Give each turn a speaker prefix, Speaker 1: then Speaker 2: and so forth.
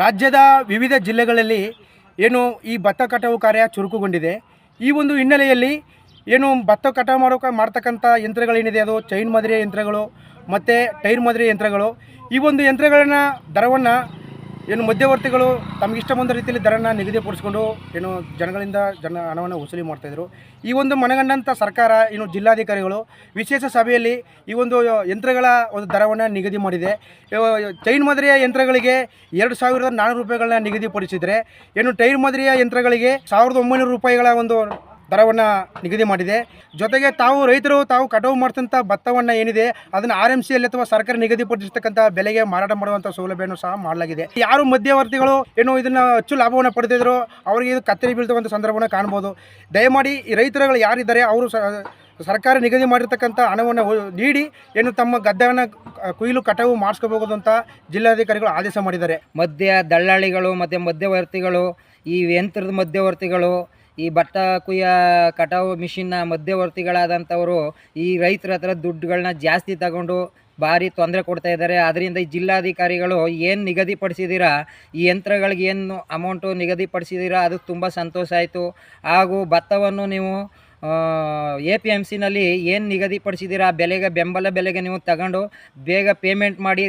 Speaker 1: ರಾಜ್ಯದ ವಿವಿಧ ಜಿಲ್ಲೆಗಳಲ್ಲಿ ಏನು ಈ ಭತ್ತ ಕಟಾವು ಕಾರ್ಯ ಚುರುಕುಗೊಂಡಿದೆ. ಈ ಒಂದು ಹಿನ್ನೆಲೆಯಲ್ಲಿ ಏನು ಭತ್ತ ಕಟಾವು ಮಾಡ್ತಕ್ಕಂಥ ಯಂತ್ರಗಳೇನಿದೆ ಅದು ಚೈನ್ ಮಾದರಿಯ ಯಂತ್ರಗಳು ಮತ್ತು ಟೈರ್ ಮಾದರಿಯ ಯಂತ್ರಗಳು. ಈ ಒಂದು ಯಂತ್ರಗಳನ್ನ ದರವನ್ನು ಏನು ಮಧ್ಯವರ್ತಿಗಳು ತಮಗಿಷ್ಟ ಬಂದ ರೀತಿಯಲ್ಲಿ ದರನ ನಿಗದಿಪಡಿಸ್ಕೊಂಡು ಏನು ಜನಗಳಿಂದ ಹಣವನ್ನು ವಸೂಲಿ ಮಾಡ್ತಾಯಿದ್ರು. ಈ ಒಂದು ಮನಗಂಡಂಥ ಸರ್ಕಾರ ಏನು ಜಿಲ್ಲಾಧಿಕಾರಿಗಳು ವಿಶೇಷ ಸಭೆಯಲ್ಲಿ ಈ ಒಂದು ಯಂತ್ರಗಳ ಒಂದು ದರವನ್ನು ನಿಗದಿ ಮಾಡಿದೆ. ಚೈನ್ ಮಾದರಿಯ ಯಂತ್ರಗಳಿಗೆ 2,400 ರೂಪಾಯಿಗಳನ್ನ ನಿಗದಿಪಡಿಸಿದರೆ, ಏನು ಟೈರ್ ಮಾದರಿಯ ಯಂತ್ರಗಳಿಗೆ 1,900 ರೂಪಾಯಿಗಳ ಒಂದು ದರವನ್ನು ನಿಗದಿ ಮಾಡಿದೆ. ಜೊತೆಗೆ ರೈತರು ಕಟಾವು ಮಾಡ್ತಂಥ ಭತ್ತವನ್ನು ಏನಿದೆ ಅದನ್ನು RMCಯಲ್ಲಿ ಅಥವಾ ಸರ್ಕಾರ ನಿಗದಿಪಡಿಸಿರ್ತಕ್ಕಂಥ ಬೆಲೆಗೆ ಮಾರಾಟ ಮಾಡುವಂಥ ಸೌಲಭ್ಯವನ್ನು ಸಹ ಮಾಡಲಾಗಿದೆ. ಯಾರು ಮಧ್ಯವರ್ತಿಗಳು ಏನು ಇದನ್ನು ಹೆಚ್ಚು ಲಾಭವನ್ನು ಪಡೆದಿದ್ರು ಅವರಿಗೆ ಇದು ಕತ್ತರಿ ಬೀಳ್ತಕ್ಕಂಥ ಸಂದರ್ಭವನ್ನು ಕಾಣ್ಬೋದು. ದಯಮಾಡಿ ಈ ರೈತರುಗಳು ಯಾರಿದ್ದಾರೆ ಅವರು ಸರ್ಕಾರ ನಿಗದಿ ಮಾಡಿರ್ತಕ್ಕಂಥ ಹಣವನ್ನು ನೀಡಿ ಏನು ತಮ್ಮ ಗದ್ದೆಯನ್ನು ಕೊಯ್ಲು ಕಟಾವು ಮಾಡಿಸ್ಕೋಬಹುದು ಅಂತ ಜಿಲ್ಲಾಧಿಕಾರಿಗಳು ಆದೇಶ ಮಾಡಿದ್ದಾರೆ.
Speaker 2: ದಳ್ಳಾಳಿಗಳು ಮತ್ತು ಮಧ್ಯವರ್ತಿಗಳು, ಈ ಯಂತ್ರದ ಮಧ್ಯವರ್ತಿಗಳು, ಈ ಭತ್ತ ಕುಯ್ಯ ಕಟಾವು ಮಿಷಿನ್ನ ಮಧ್ಯವರ್ತಿಗಳಾದಂಥವರು ಈ ರೈತರ ಹತ್ರ ದುಡ್ಡುಗಳನ್ನ ಜಾಸ್ತಿ ತಗೊಂಡು ಭಾರಿ ತೊಂದರೆ ಕೊಡ್ತಾ ಇದ್ದಾರೆ. ಅದರಿಂದ ಈ ಜಿಲ್ಲಾಧಿಕಾರಿಗಳು ಏನು ನಿಗದಿಪಡಿಸಿದ್ದೀರಾ, ಈ ಯಂತ್ರಗಳಿಗೆ ಏನು ಅಮೌಂಟು ನಿಗದಿಪಡಿಸಿದ್ದೀರಾ ಅದು ತುಂಬ ಸಂತೋಷ ಆಯಿತು. ಹಾಗೂ ಭತ್ತವನ್ನು ನೀವು APMCನಲ್ಲಿ ಏನು ನಿಗದಿಪಡಿಸಿದ್ದೀರಾ ಆ ಬೆಂಬಲ ಬೆಲೆಗೆ ನೀವು ತಗೊಂಡು ಬೇಗ ಪೇಮೆಂಟ್ ಮಾಡಿ